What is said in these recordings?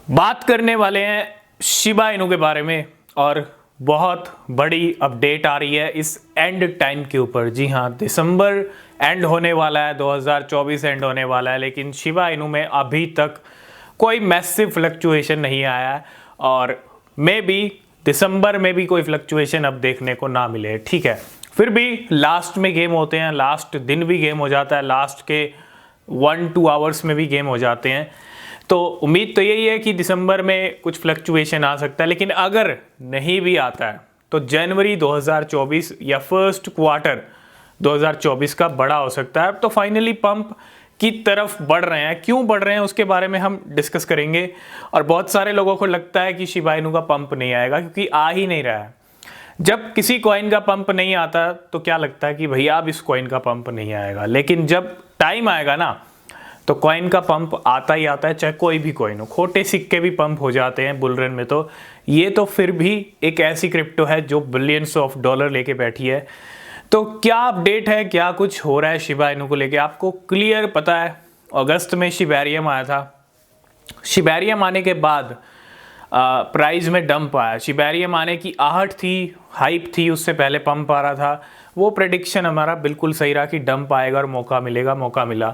बात करने वाले हैं शिबा इनू के बारे में और बहुत बड़ी अपडेट आ रही है इस एंड टाइम के ऊपर। जी हाँ, दिसंबर एंड होने वाला है, 2024 एंड होने वाला है, लेकिन शिबा इनू में अभी तक कोई मैसिव फ्लक्चुएशन नहीं आया है और मे बी दिसंबर में भी कोई फ्लक्चुएशन अब देखने को ना मिले। ठीक है, फिर भी लास्ट में गेम होते हैं, लास्ट दिन भी गेम हो जाता है, लास्ट के 1-2 आवर्स में भी गेम हो जाते हैं। तो उम्मीद तो यही है कि दिसंबर में कुछ फ्लक्चुएशन आ सकता है, लेकिन अगर नहीं भी आता है तो जनवरी 2024 या फर्स्ट क्वार्टर 2024 का बड़ा हो सकता है। तो फाइनली पंप की तरफ बढ़ रहे हैं, क्यों बढ़ रहे हैं उसके बारे में हम डिस्कस करेंगे। और बहुत सारे लोगों को लगता है कि शिबा इनू का पंप नहीं आएगा क्योंकि आ ही नहीं रहा है। जब किसी कॉइन का पंप नहीं आता तो क्या लगता है कि भैया अब इस कॉइन का पंप नहीं आएगा, लेकिन जब टाइम आएगा ना तो कॉइन का पंप आता ही आता है, चाहे कोई भी कॉइन हो। खोटे सिक्के भी पंप हो जाते हैं बुल रन में, तो ये तो फिर भी एक ऐसी क्रिप्टो है जो बिलियंस ऑफ डॉलर लेके बैठी है। तो क्या अपडेट है, क्या कुछ हो रहा है शिबा इनू को लेके, आपको क्लियर पता है। अगस्त में शिबेरियम आया था, शिबेरियम आने के बाद प्राइस में डंप आया। शिबेरियम आने की आहट थी, हाइप थी, उससे पहले पंप आ रहा था। वो प्रेडिक्शन हमारा बिल्कुल सही रहा कि डंप आएगा और मौका मिलेगा, मौका मिला।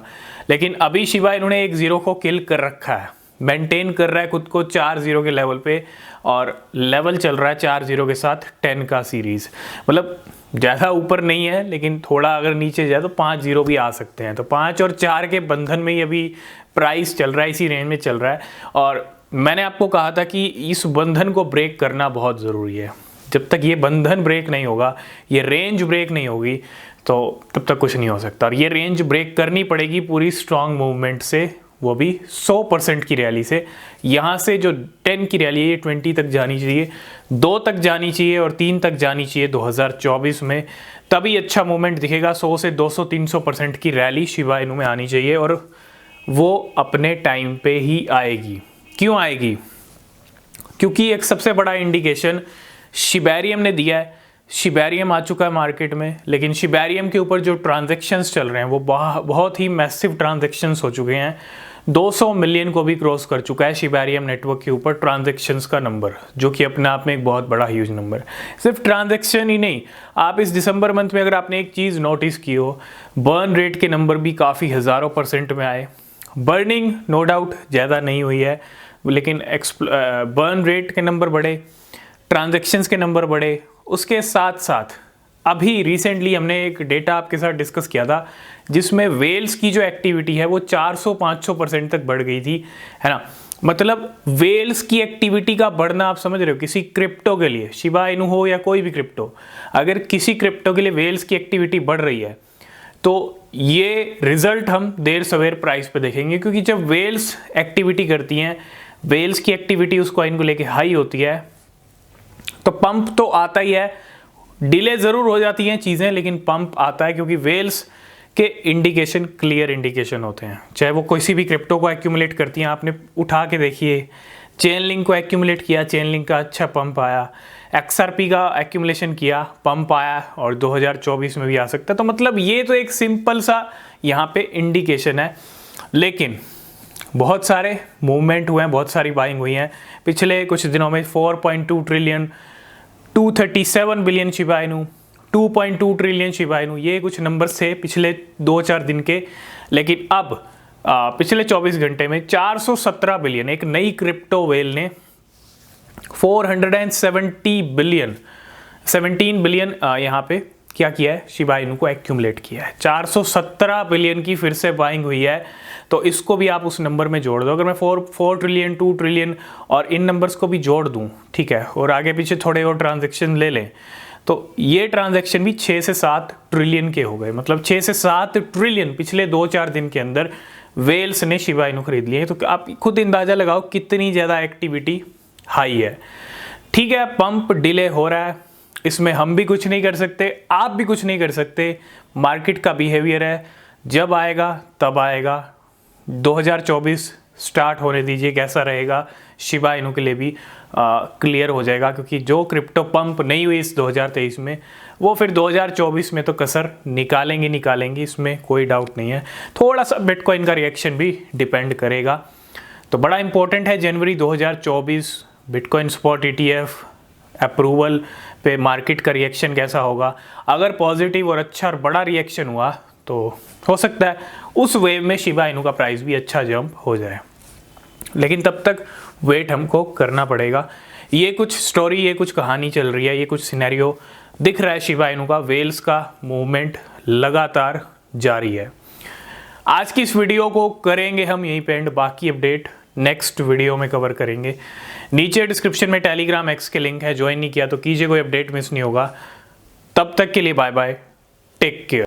लेकिन अभी शिबा इन्होंने 1-0 को किल कर रखा है, मेंटेन कर रहा है खुद को 4-0 के लेवल पे, और लेवल चल रहा है 4-0 के साथ 10 का सीरीज। मतलब ज़्यादा ऊपर नहीं है, लेकिन थोड़ा अगर नीचे जाए तो 5-0 भी आ सकते हैं। तो 5 और 4 के बंधन में ही अभी प्राइस चल रहा है, इसी रेंज में चल रहा है। और मैंने आपको कहा था कि इस बंधन को ब्रेक करना बहुत ज़रूरी है। जब तक ये बंधन ब्रेक नहीं होगा, ये रेंज ब्रेक नहीं होगी, तो तब तक कुछ नहीं हो सकता। और ये रेंज ब्रेक करनी पड़ेगी पूरी स्ट्रॉन्ग मूवमेंट से, वो भी 100% की रैली से। यहाँ से जो 10 की रैली है ये 20 तक जानी चाहिए, 2 तक जानी चाहिए और 3 तक जानी चाहिए 2024 में, तभी अच्छा मूवमेंट दिखेगा। 100 से 200-300% की रैली शिबा इनू में आनी चाहिए और वो अपने टाइम पे ही आएगी। क्यों आएगी? क्योंकि एक सबसे बड़ा इंडिकेशन शिबेरियम ने दिया है। शिबेरियम आ चुका है मार्केट में, लेकिन शिबेरियम के ऊपर जो ट्रांजैक्शंस चल रहे हैं वो बहुत ही मैसिव ट्रांजैक्शंस हो चुके हैं। 200 मिलियन को भी क्रॉस कर चुका है शिबेरियम नेटवर्क के ऊपर ट्रांजैक्शंस का नंबर, जो कि अपने आप में एक बहुत बड़ा ह्यूज नंबर है। सिर्फ ट्रांजैक्शन ही नहीं, आप इस दिसंबर मंथ में अगर आपने एक चीज़ नोटिस की हो, बर्न रेट के नंबर भी काफ़ी हज़ारों % में आए। बर्निंग नो डाउट ज़्यादा नहीं हुई है, लेकिन बर्न रेट के नंबर बढ़े, ट्रांजैक्शंस के नंबर बढ़े। उसके साथ साथ अभी रिसेंटली हमने एक डेटा आपके साथ डिस्कस किया था जिसमें वेल्स की जो एक्टिविटी है वो 400-500% तक बढ़ गई थी, है ना। मतलब वेल्स की एक्टिविटी का बढ़ना, आप समझ रहे हो, किसी क्रिप्टो के लिए, शिबा इनू हो या कोई भी क्रिप्टो, अगर किसी क्रिप्टो के लिए वेल्स की एक्टिविटी बढ़ रही है तो ये रिजल्ट हम देर सवेर प्राइस पे देखेंगे। क्योंकि जब वेल्स एक्टिविटी करती हैं, वेल्स की एक्टिविटी उस कॉइन को लेके हाई होती है, तो पंप तो आता ही है। डिले ज़रूर हो जाती हैं चीज़ें, लेकिन पंप आता है, क्योंकि वेल्स के इंडिकेशन क्लियर इंडिकेशन होते हैं। चाहे वो किसी भी क्रिप्टो को एक्यूमुलेट करती हैं, आपने उठा के देखिए, चेन लिंक को एक्यूमुलेट किया, चेन लिंक का अच्छा पंप आया, XRP का एक्यूमुलेशन किया, पंप आया, और 2024 में भी आ सकता है। तो मतलब ये तो एक सिंपल सा यहाँ पे इंडिकेशन है। लेकिन बहुत सारे मूवमेंट हुए हैं, बहुत सारी बाइंग हुई हैं पिछले कुछ दिनों में। 4.2 trillion, 237 billion Shiba Inu, 2.2 trillion Shiba Inu, ये कुछ नंबर्स थे पिछले 2-4 दिन के। लेकिन अब पिछले 24 घंटे में 417 बिलियन, एक नई क्रिप्टो वेल ने 17 बिलियन यहाँ पे क्या किया है, शिबा इनू को एक्यूमुलेट किया है। 417 बिलियन की फिर से बाइंग हुई है, तो इसको भी आप उस नंबर में जोड़ दो। अगर मैं 4 ट्रिलियन, 2 ट्रिलियन और इन नंबर्स को भी जोड़ दूं, ठीक है, और आगे पीछे थोड़े और ट्रांजैक्शन ले लें, तो ये ट्रांजैक्शन भी 6 से 7 ट्रिलियन के हो गए। मतलब 6 से 7 ट्रिलियन पिछले 2-4 दिन के अंदर वेल्स ने शिबा इनू खरीद लिए। तो आप खुद अंदाजा लगाओ कितनी ज़्यादा एक्टिविटी हाई है। ठीक है, पंप डिले हो रहा है, इसमें हम भी कुछ नहीं कर सकते, आप भी कुछ नहीं कर सकते। मार्केट का बिहेवियर है, जब आएगा तब आएगा। 2024 स्टार्ट होने दीजिए, कैसा रहेगा शिबा इनू के लिए भी क्लियर हो जाएगा। क्योंकि जो क्रिप्टो पंप नहीं हुई इस 2023 में, वो फिर 2024 में तो कसर निकालेंगे, इसमें कोई डाउट नहीं है। थोड़ा सा बिटकॉइन का रिएक्शन भी डिपेंड करेगा। तो बड़ा इंपॉर्टेंट है जनवरी 2024 बिटकॉइन स्पॉट ETF अप्रूवल पे मार्केट का रिएक्शन कैसा होगा। अगर पॉजिटिव और अच्छा और बड़ा रिएक्शन हुआ तो हो सकता है उस वेव में शिबा इनू का प्राइस भी अच्छा जंप हो जाए, लेकिन तब तक वेट हमको करना पड़ेगा। ये कुछ स्टोरी, ये कुछ कहानी चल रही है, ये कुछ सिनेरियो दिख रहा है शिबा इनू का। वेल्स का मूवमेंट लगातार जारी है। आज की इस वीडियो को करेंगे हम यहीं पे एंड, बाकी अपडेट नेक्स्ट वीडियो में कवर करेंगे। नीचे डिस्क्रिप्शन में टेलीग्राम एक्स के लिंक है, ज्वाइन नहीं किया तो कीजिए, कोई अपडेट मिस नहीं होगा। तब तक के लिए बाय बाय, टेक केयर।